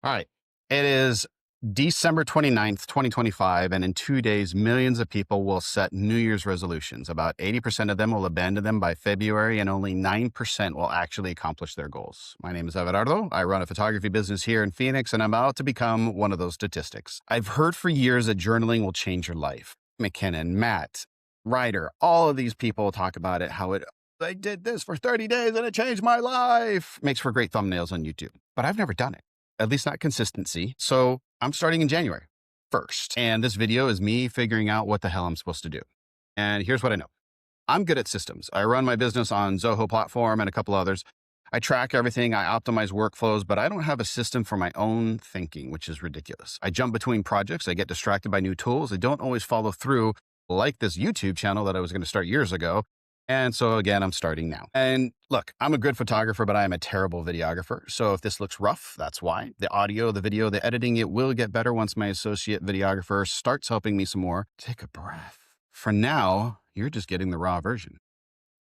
All right. It is December 29th, 2025, and in 2 days, millions of people will set New Year's resolutions. About 80% of them will abandon them by February, and only 9% will actually accomplish their goals. My name is Everardo. I run a photography business here in Phoenix, and I'm about to become one of those statistics. I've heard for years that journaling will change your life. McKinnon, Matt, Ryder, all of these people talk about it, how I did this for 30 days and it changed my life. Makes for great thumbnails on YouTube, but I've never done it, at least not consistency. So I'm starting in January 1st. And this video is me figuring out what the hell I'm supposed to do. And here's what I know. I'm good at systems. I run my business on Zoho platform and a couple others. I track everything. I optimize workflows, but I don't have a system for my own thinking, which is ridiculous. I jump between projects. I get distracted by new tools. I don't always follow through, like this YouTube channel that I was going to start years ago. And so again, I'm starting now. And look, I'm a good photographer, but I am a terrible videographer. So if this looks rough, that's why. The audio, the video, the editing, it will get better once my associate videographer starts helping me some more. Take a breath. For now, you're just getting the raw version.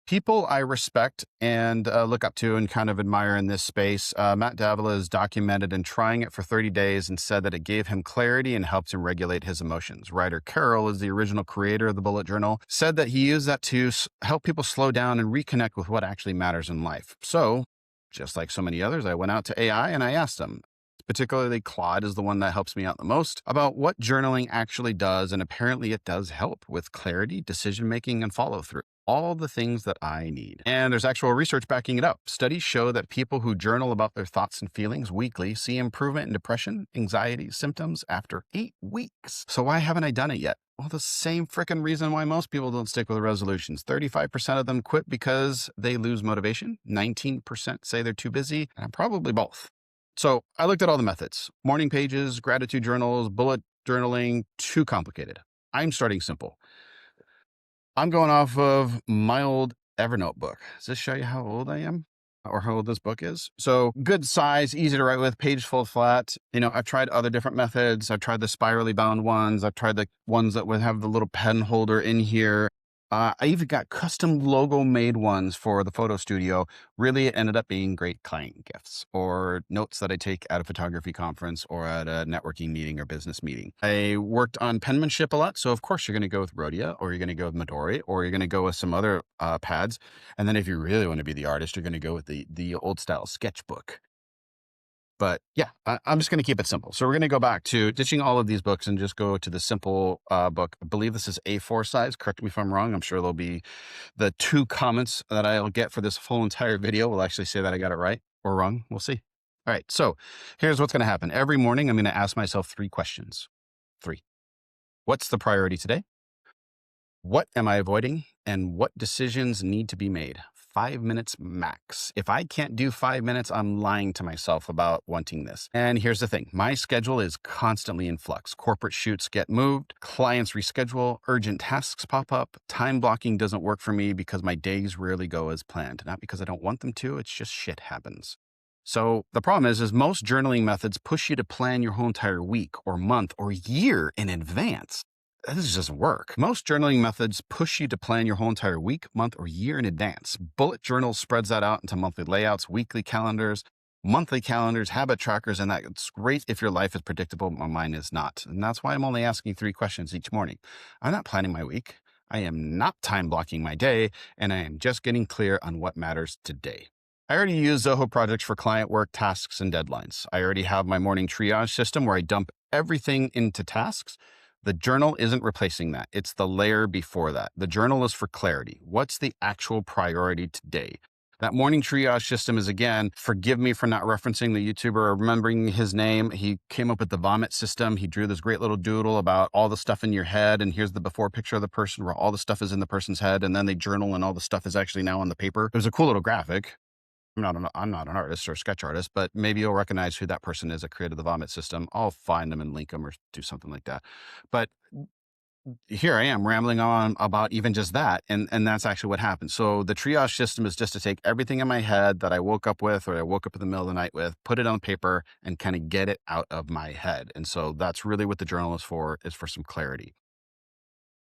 People I respect and look up to and kind of admire in this space. Matt Davila is documented in trying it for 30 days and said that it gave him clarity and helped him regulate his emotions. Ryder Carroll is the original creator of the bullet journal, said that he used that to help people slow down and reconnect with what actually matters in life. So, just like so many others, I went out to AI and I asked them, particularly Claude is the one that helps me out the most, about what journaling actually does. And apparently it does help with clarity, decision-making, and follow-through. All the things that I need. And there's actual research backing it up. Studies show that people who journal about their thoughts and feelings weekly see improvement in depression, anxiety symptoms after 8 weeks. So why haven't I done it yet? Well, the same freaking reason why most people don't stick with resolutions. 35% of them quit because they lose motivation. 19% say they're too busy, and I'm probably both. So I looked at all the methods. Morning pages, gratitude journals, bullet journaling, too complicated. I'm starting simple. I'm going off of my old Evernote book. Does this show you how old I am or how old this book is? So good size, easy to write with, page full flat. I've tried other different methods. I've tried the spirally bound ones. I've tried the ones that would have the little pen holder in here. I even got custom logo made ones for the photo studio. Really, it ended up being great client gifts or notes that I take at a photography conference or at a networking meeting or business meeting. I worked on penmanship a lot. So of course you're going to go with Rhodia, or you're going to go with Midori, or you're going to go with some other pads. And then if you really want to be the artist, you're going to go with the old style sketchbook. But yeah, I'm just going to keep it simple. So we're going to go back to ditching all of these books and just go to the simple book. I believe this is A4 size. Correct me if I'm wrong. I'm sure there'll be the 2 comments that I'll get for this whole entire video will actually say that I got it right or wrong. We'll see. All right. So here's what's going to happen. Every morning, I'm going to ask myself 3 questions. 3. What's the priority today? What am I avoiding? And what decisions need to be made? 5 minutes max. If I can't do 5 minutes, I'm lying to myself about wanting this. And here's the thing. My schedule is constantly in flux. Corporate shoots get moved, clients reschedule, urgent tasks pop up. Time blocking doesn't work for me because my days rarely go as planned. Not because I don't want them to, it's just shit happens. So the problem is most journaling methods push you to plan your whole entire week or month or year in advance. This doesn't work. Most journaling methods push you to plan your whole entire week, month, or year in advance. Bullet journals spreads that out into monthly layouts, weekly calendars, monthly calendars, habit trackers, and that's great if your life is predictable, but mine is not. And that's why I'm only asking 3 questions each morning. I'm not planning my week. I am not time blocking my day, and I am just getting clear on what matters today. I already use Zoho projects for client work, tasks, and deadlines. I already have my morning triage system where I dump everything into tasks. The journal isn't replacing that. It's the layer before that. The journal is for clarity. What's the actual priority today? That morning triage system is, again, forgive me for not referencing the YouTuber or remembering his name. He came up with the vomit system. He drew this great little doodle about all the stuff in your head. And here's the before picture of the person where all the stuff is in the person's head. And then they journal and all the stuff is actually now on the paper. It was a cool little graphic. I'm not an artist or a sketch artist, but maybe you'll recognize who that person is that created the vomit system. I'll find them and link them or do something like that. But here I am rambling on about even just that. And that's actually what happened. So the triage system is just to take everything in my head that I woke up with, or I woke up in the middle of the night with, put it on paper and kind of get it out of my head. And so that's really what the journal is for some clarity.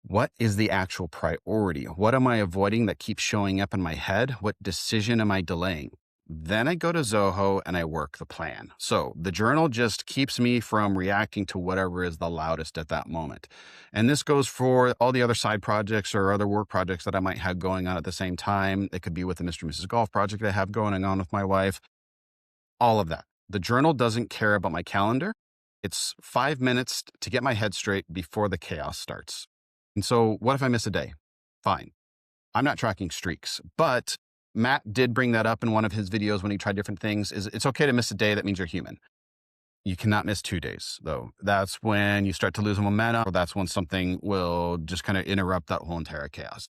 What is the actual priority? What am I avoiding that keeps showing up in my head? What decision am I delaying? Then I go to Zoho and I work the plan. So the journal just keeps me from reacting to whatever is the loudest at that moment. And this goes for all the other side projects or other work projects that I might have going on at the same time. It could be with the Mr. and Mrs. Golf project I have going on with my wife, all of that. The journal doesn't care about my calendar. It's 5 minutes to get my head straight before the chaos starts. And so, what if I miss a day? Fine. I'm not tracking streaks, but Matt did bring that up in one of his videos when he tried different things. Is it's okay to miss a day. That means you're human. You cannot miss 2 days, though. That's when you start to lose momentum, or that's when something will just kind of interrupt that whole entire chaos.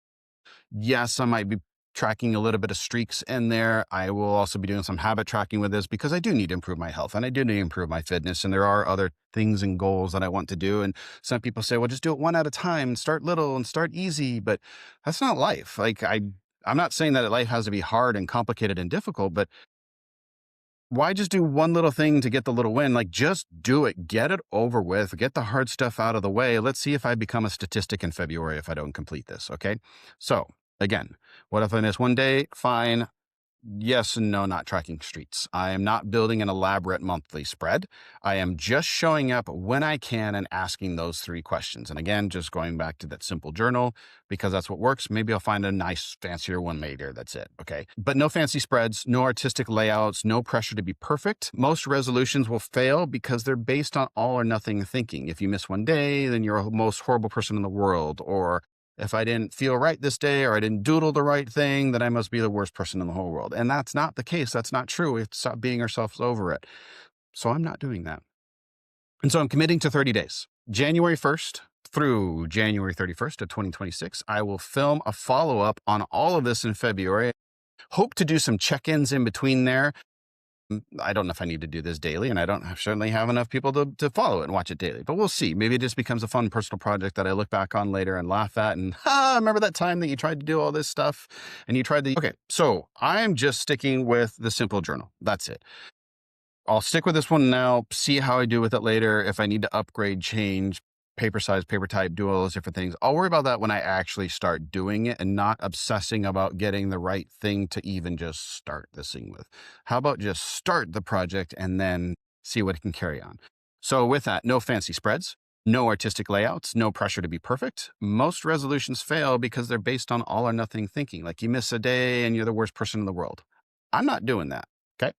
Yes, I might be tracking a little bit of streaks in there. I will also be doing some habit tracking with this because I do need to improve my health and I do need to improve my fitness. And there are other things and goals that I want to do. And some people say, well, just do it one at a time, start little and start easy. But that's not life. I'm not saying that life has to be hard and complicated and difficult, but why just do one little thing to get the little win? Like, just do it, get it over with, get the hard stuff out of the way. Let's see if I become a statistic in February if I don't complete this. Okay. So again, what if I miss one day? Fine. Yes and no, not tracking streaks. I am not building an elaborate monthly spread. I am just showing up when I can and asking those 3 questions. And again, just going back to that simple journal because that's what works. Maybe I'll find a nice, fancier one later. That's it. Okay. But no fancy spreads, no artistic layouts, no pressure to be perfect. Most resolutions will fail because they're based on all or nothing thinking. If you miss one day, then you're the most horrible person in the world. Or if I didn't feel right this day or I didn't doodle the right thing, then I must be the worst person in the whole world. And that's not the case. That's not true. We have to stop beating ourselves over it. So I'm not doing that. And so I'm committing to 30 days. January 1st through January 31st of 2026, I will film a follow-up on all of this in February. Hope to do some check-ins in between there. I don't know if I need to do this daily, and I don't certainly have enough people to follow it and watch it daily, but we'll see. Maybe it just becomes a fun personal project that I look back on later and laugh at. And remember that time that you tried to do all this stuff and you tried to. Okay, so I'm just sticking with the simple journal. That's it. I'll stick with this one now, see how I do with it later. If I need to upgrade, change, paper size, paper type, do all those different things. I'll worry about that when I actually start doing it and not obsessing about getting the right thing to even just start this thing with. How about just start the project and then see what it can carry on? So with that, no fancy spreads, no artistic layouts, no pressure to be perfect. Most resolutions fail because they're based on all or nothing thinking. Like you miss a day and you're the worst person in the world. I'm not doing that. Okay.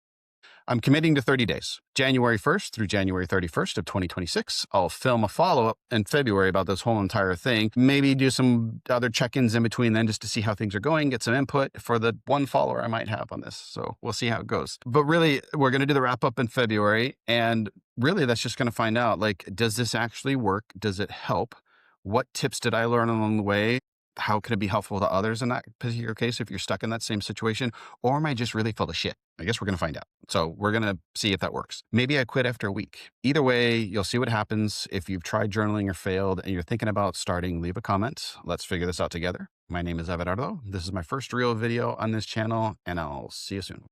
I'm committing to 30 days, January 1st through January 31st of 2026. I'll film a follow-up in February about this whole entire thing. Maybe do some other check-ins in between then just to see how things are going, get some input for the one follower I might have on this. So we'll see how it goes. But really, we're going to do the wrap-up in February. And really, that's just going to find out, like, does this actually work? Does it help? What tips did I learn along the way? How can it be helpful to others in that particular case if you're stuck in that same situation? Or am I just really full of shit? I guess we're going to find out. So we're going to see if that works. Maybe I quit after a week. Either way, you'll see what happens. If you've tried journaling or failed and you're thinking about starting, leave a comment. Let's figure this out together. My name is Everardo. This is my first real video on this channel, and I'll see you soon.